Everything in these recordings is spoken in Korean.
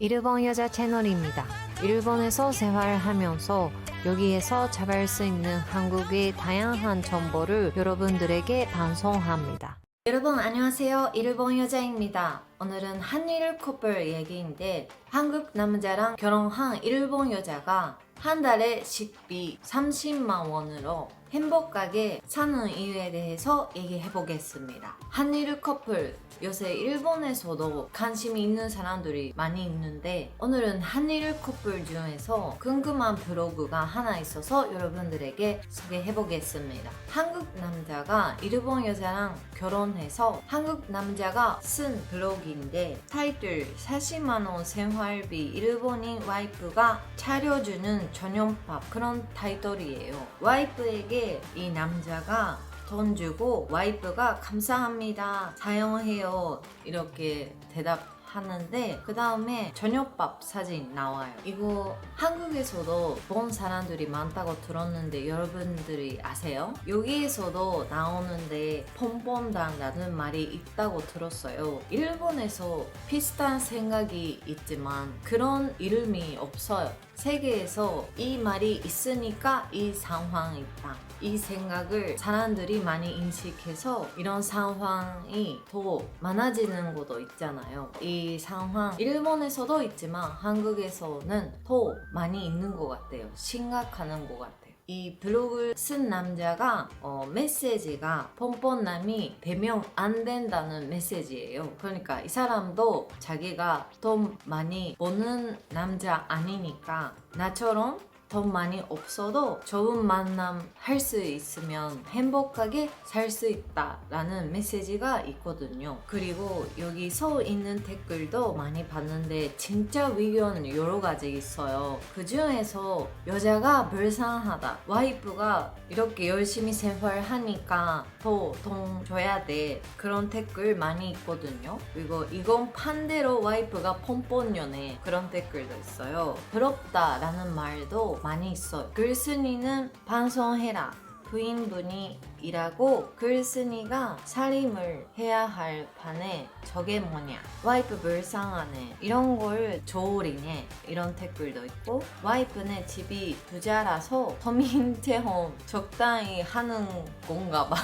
일본 여자 채널입니다. 일본에서 생활하면서 여기에서 잡을 수 있는 한국의 다양한 정보를 여러분들에게 방송합니다. 여러분 안녕하세요. 일본 여자입니다. 오늘은 한일 커플 얘기인데 한국 남자랑 결혼한 일본 여자가 한 달에 식비 30만 원으로 행복하게 사는 이유에 대해서 얘기해 보겠습니다. 한일 커플 요새 일본에서도 관심이 있는 사람들이 많이 있는데 오늘은 한일 커플 중에서 궁금한 블로그가 하나 있어서 여러분들에게 소개해 보겠습니다. 한국 남자가 일본 여자랑 결혼해서 한국 남자가 쓴 블로그인데 타이틀 40만 원 생활비 일본인 와이프가 차려주는 저녁밥 그런 타이틀이에요. 와이프에게 이 남자가 돈 주고 와이프가 감사합니다 사용해요 이렇게 대답하는데 그 다음에 저녁밥 사진 나와요. 이거 한국에서도 본 사람들이 많다고 들었는데 여러분들이 아세요? 여기에서도 나오는데 폰본다라는 말이 있다고 들었어요. 일본에서 비슷한 생각이 있지만 그런 이름이 없어요. 세계에서 이 말이 있으니까 이 상황이 있다. 이 생각을 사람들이 많이 인식해서 이런 상황이 더 많아지는 것도 있잖아요. 이 상황 일본에서도 있지만 한국에서는 더 많이 있는 것 같아요. 심각한 것 같아요. 이 블로그를 쓴 남자가 메시지가 뻔뻔남이 되면 안 된다는 메시지예요. 그러니까 이 사람도 자기가 돈 많이 버는 남자 아니니까 나처럼 돈 많이 없어도 좋은 만남 할 수 있으면 행복하게 살 수 있다 라는 메시지가 있거든요. 그리고 여기 써 있는 댓글도 많이 봤는데 진짜 의견 여러 가지 있어요. 그 중에서 여자가 불쌍하다, 와이프가 이렇게 열심히 생활하니까 더 돈 줘야 돼, 그런 댓글 많이 있거든요. 그리고 이건 반대로 와이프가 뻔뻔연해, 그런 댓글도 있어요. 부럽다 라는 말도 많이 있어요. 글쓴이는 반성해라, 부인분이 일하고 글쓴이가 살림을 해야 할 판에 저게 뭐냐, 와이프 불쌍하네, 이런 걸 조울이네, 이런 댓글도 있고 와이프네 집이 부자라서 서민체험 적당히 하는 건가 봐.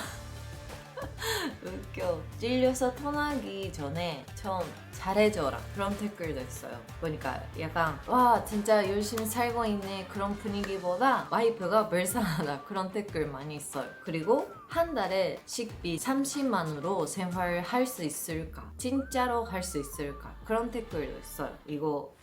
웃겨. 찔려서 떠나기 전에 좀 잘해줘라, 그런 댓글도 있어요. 보니까 약간 와 진짜 열심히 살고 있네 그런 분위기보다 와이프가 불쌍하다 그런 댓글 많이 있어요. 그리고 한 달에 식비 30만으로 생활할 수 있을까, 진짜로 할 수 있을까, 그런 댓글도 있어요. 이거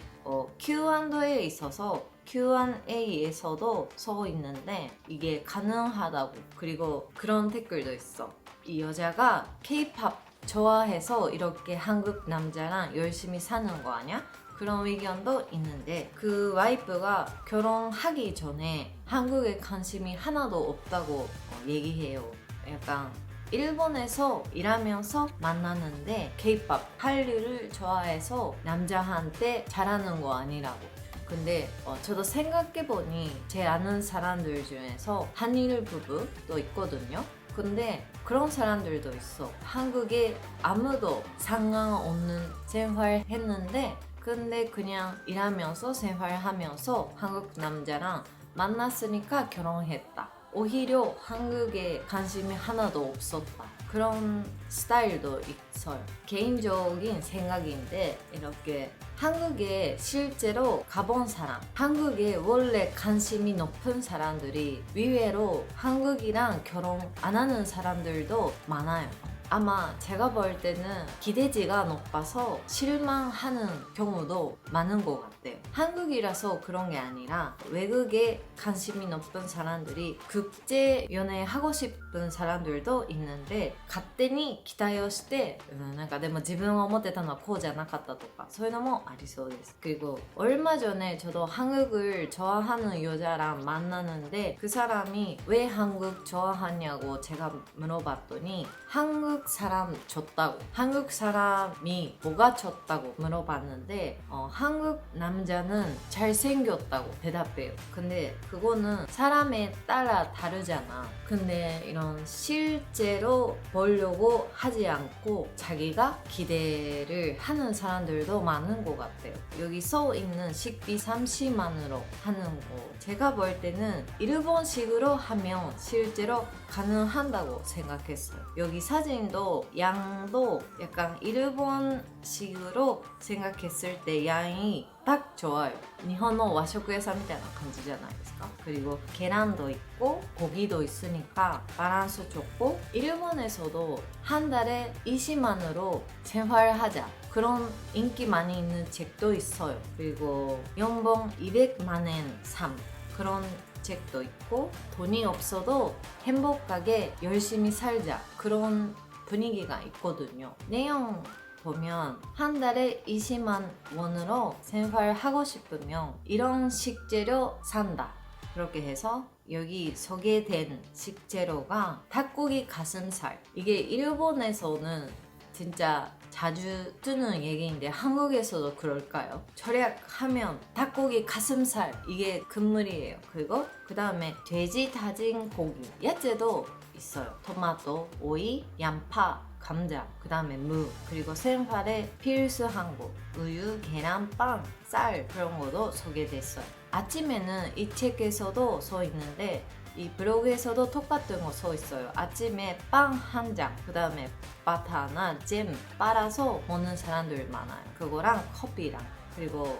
Q&A에 있어서 Q&A에서도 써 있는데 이게 가능하다고. 그리고 그런 댓글도 있어. 이 여자가 K-pop 좋아해서 이렇게 한국 남자랑 열심히 사는 거 아니야? 그런 의견도 있는데 그 와이프가 결혼하기 전에 한국에 관심이 하나도 없다고 얘기해요. 약간 일본에서 일하면서 만나는데 K-pop 한류를 좋아해서 남자한테 잘하는 거 아니라고. 근데 저도 생각해보니 제 아는 사람들 중에서 한일 부부도 있거든요. 근데 그런 사람들도 있어. 한국에 아무도 상관없는 생활했는데 근데 그냥 일하면서 생활하면서 한국 남자랑 만났으니까 결혼했다. 오히려 한국에 관심이 하나도 없었다. 그런 스타일도 있어요. 개인적인 생각인데 이렇게 한국에 실제로 가본 사람, 한국에 원래 관심이 높은 사람들이 의외로 한국이랑 결혼 안 하는 사람들도 많아요. 아마 제가 볼 때는 기대치가 높아서 실망하는 경우도 많은 것 같아요. 한국이라서 그런 게 아니라 외국에 관심이 높은 사람들이 국제 연애 하고 싶은 사람들도 있는데勝手に期待をしてなんかでも自分が思ってたのはこうじゃなかったとかそういうのもありそうです。그리고 얼마 전에 저도 한국을 좋아하는 여자랑 만나는데 그 사람이 왜 한국 좋아하냐고 제가 물어봤더니 한국 사람 좋다고, 한국 사람이 뭐가 좋다고 물어봤는데 한국 남자는 잘생겼다고 대답해요. 근데 그거는 사람에 따라 다르잖아. 근데 이런 실제로 보려고 하지 않고 자기가 기대를 하는 사람들도 많은 것 같아요. 여기 써 있는 식비 30만으로 하는 거 제가 볼 때는 일본식으로 하면 실제로 가능한다고 생각했어요. 여기 사진도 양도 약간 일본식으로 생각했을 때 양이 딱 좋아요. 일본의 와식회사 みたいな感じじゃないですか. 그리고 계란도 있고 고기도 있으니까 밸런스 좋고 일본에서도 한 달에 20만으로 생활하자 그런 인기 많이 있는 책도 있어요. 그리고 연봉 200만 엔 삶 그런 책도 있고 돈이 없어도 행복하게 열심히 살자 그런 분위기가 있거든요. 내용 보면 한 달에 20만 원으로 생활하고 싶으면 이런 식재료 산다. 그렇게 해서 여기 소개된 식재료가 닭고기 가슴살. 이게 일본에서는 진짜 자주 뜨는 얘기인데 한국에서도 그럴까요? 절약하면 닭고기 가슴살 이게 금물이에요. 그리고 그 다음에 돼지 다진 고기 야채도 있어요. 토마토, 오이, 양파 감자, 그 다음에 무, 그리고 생활에 필수한 거 우유, 계란, 빵, 쌀 그런 것도 소개됐어요. 아침에는 이 책에서도 써 있는데 이 블로그에서도 똑같은 거 써 있어요. 아침에 빵 한 장, 그 다음에 바타나 잼 빨아서 먹는 사람들 많아요. 그거랑 커피랑 그리고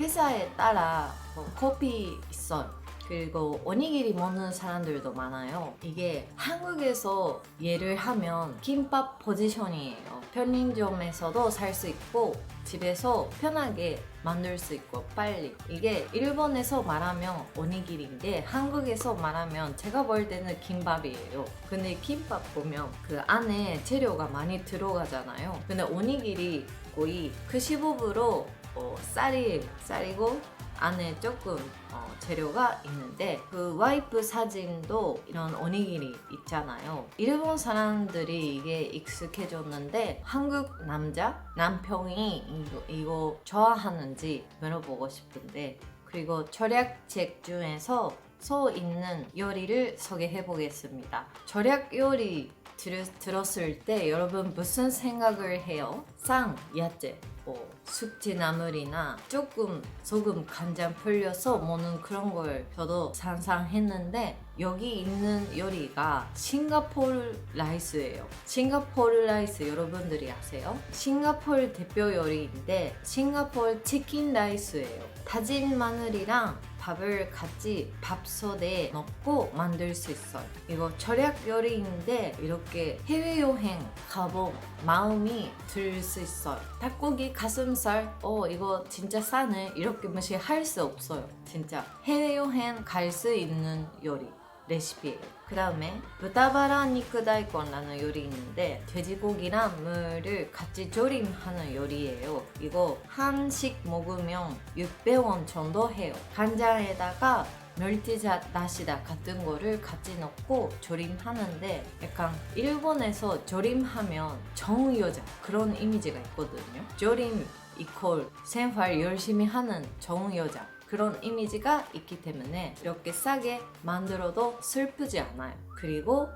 회사에 따라 커피 있어요. 그리고 오니기리 먹는 사람들도 많아요. 이게 한국에서 예를 하면 김밥 포지션이에요. 편의점에서도 살 수 있고 집에서 편하게 만들 수 있고 빨리. 이게 일본에서 말하면 오니기리인데 한국에서 말하면 제가 볼 때는 김밥이에요. 근데 김밥 보면 그 안에 재료가 많이 들어가잖아요. 근데 오니기리 거의 그 15부로 쌀이고 안에 조금 재료가 있는데 그 와이프 사진도 이런 오니기리 있잖아요. 일본 사람들이 이게 익숙해졌는데 한국 남편이 이거 좋아하는지 물어보고 싶은데 그리고 절약책 중에서 써 있는 요리를 소개해 보겠습니다. 절약 요리 들었을 때 여러분 무슨 생각을 해요? 쌈, 야채, 숙지나물이나 조금 소금, 간장 풀려서 먹는 그런 걸 저도 상상했는데 여기 있는 요리가 싱가포르 라이스예요. 싱가포르 라이스 여러분들이 아세요? 싱가포르 대표 요리인데 싱가포르 치킨 라이스예요. 다진 마늘이랑 밥을 같이 밥솥에 넣고 만들 수 있어요. 이거 절약 요리인데 이렇게 해외여행 가본 마음이 들 수 있어요. 닭고기 가슴살 이거 진짜 싸네 이렇게 무시할 수 없어요. 진짜 해외여행 갈 수 있는 요리 레시피예요. 그 다음에 부타바라 니쿠다이콘라는 요리 있는데 돼지고기랑 물을 같이 조림하는 요리예요. 이거 한식 먹으면 600원 정도 해요. 간장에다가 멸치젓, 다시다 같은 거를 같이 넣고 조림하는데 약간 일본에서 조림하면 정여자 그런 이미지가 있거든요. 조림 이퀄 생활 열심히 하는 정여자 그런 이미지가 있기 때문에 이렇게 싸게 만들어도 슬프지 않아요. 그리고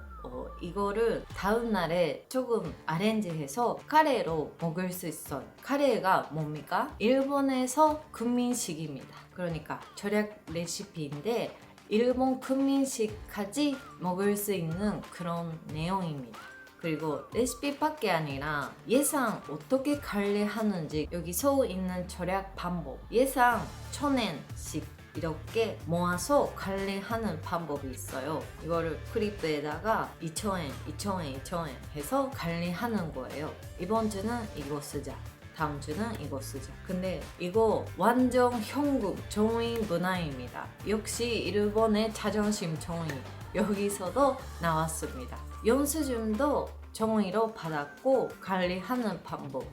이거를 다음날에 조금 아렌지해서 카레로 먹을 수 있어요. 카레가 뭡니까? 일본에서 국민식입니다. 그러니까 절약 레시피인데 일본 국민식까지 먹을 수 있는 그런 내용입니다. 그리고 레시피밖에 아니라 예상 어떻게 관리하는지 여기 써 있는 절약 방법 예상 1000엔씩 이렇게 모아서 관리하는 방법이 있어요. 이거를 크립에다가 2000엔, 2000엔, 2000엔 해서 관리하는 거예요. 이번 주는 이거 쓰자. 다음 주는 이거 쓰자. 근데 이거 완전 현금 정의 문화입니다. 역시 일본의 자존심 정의 여기서도 나왔습니다. 영수증도 정의로 받았고 관리하는 방법.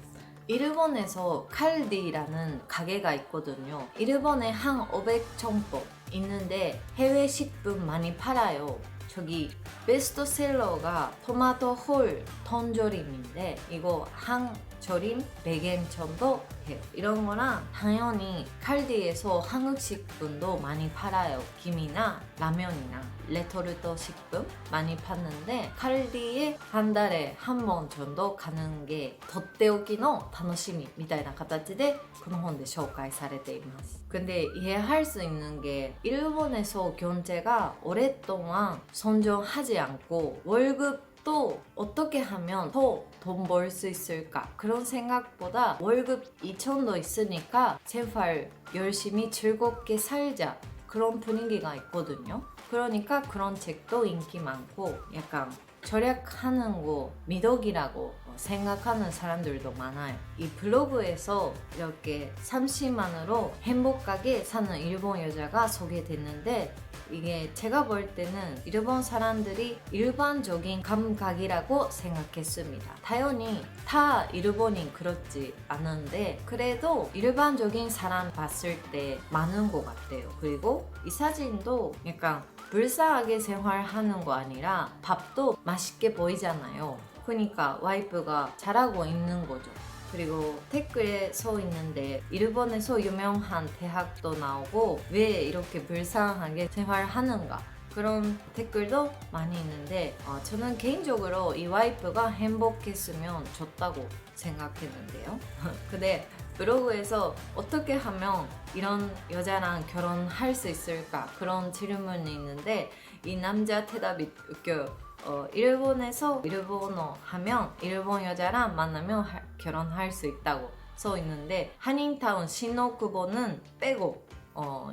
일본에서 칼디라는 가게가 있거든요. 일본에 한 500점포 있는데 해외 식품 많이 팔아요. 저기 베스트셀러가 토마토 홀 톤조림인데 이거 한 조림 100엔 정도 생각해요. 이런 거랑 당연히 칼디에서 한국식품도 많이 팔아요. 김이나 라면이나 레토르트 식품 많이 파는데 칼디에 한 달에 한 번 정도 가는 게とっておきの楽しみみたいな形でこの本で紹介されています。 근데 이해할 수 있는 게 일본에서 경제가 오랫동안 선정하지 않고 월급도 어떻게 하면 더 돈 벌 수 있을까 그런 생각보다 월급 2천도 있으니까 제발 열심히 즐겁게 살자 그런 분위기가 있거든요. 그러니까 그런 책도 인기 많고 약간 절약하는 거 미덕이라고 생각하는 사람들도 많아요. 이 블로그에서 이렇게 30만으로 행복하게 사는 일본 여자가 소개됐는데 이게 제가 볼 때는 일본 사람들이 일반적인 감각이라고 생각했습니다. 당연히 다 일본인 그렇지 않은데 그래도 일반적인 사람 봤을 때 많은 것 같아요. 그리고 이 사진도 약간 불쌍하게 생활하는 거 아니라 밥도 맛있게 보이잖아요. 그러니까 와이프가 잘하고 있는 거죠. 그리고 댓글에 써 있는데 일본에서 유명한 대학도 나오고 왜 이렇게 불쌍하게 생활하는가 그런 댓글도 많이 있는데 저는 개인적으로 이 와이프가 행복했으면 좋다고 생각했는데요. 근데 블로그에서 어떻게 하면 이런 여자랑 결혼할 수 있을까 그런 질문이 있는데 이 남자 대답이 웃겨요. 일본에서 일본어 하면 일본 여자랑 만나면 결혼할 수 있다고 써 있는데 한인타운 신호쿠보는 빼고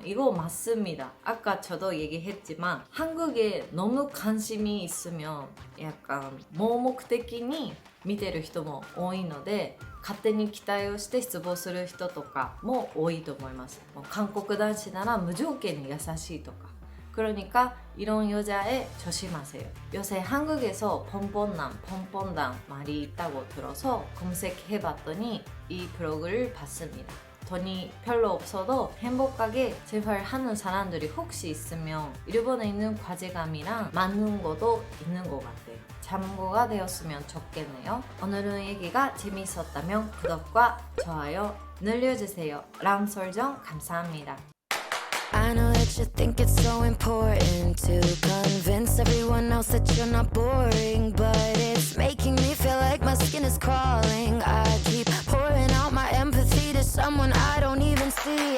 이거 맞습니다. 아까 저도 얘기했지만 한국에 너무 관심이 있으면 약간 목적이 見てる人も多いので勝手に期待をして失望する人とかも多いと思います。韓国男子なら無条件に優しいとか그러니까 이런 여자에 조심하세요. 요새 한국에서 뻔뻔남 말이 있다고 들어서 검색해봤더니 이 블로그를 봤습니다. 돈이 별로 없어도 행복하게 생활하는 사람들이 혹시 있으면 일본에 있는 과제감이랑 맞는 것도 있는 것 같아요. 참고가 되었으면 좋겠네요. 오늘은 얘기가 재미있었다면 구독과 좋아요 눌러주세요. 람솔정 감사합니다. I know that you think it's so important to convince everyone else that you're not boring, but it's making me feel like my skin is crawling. I keep pouring out my empathy to someone I don't even see.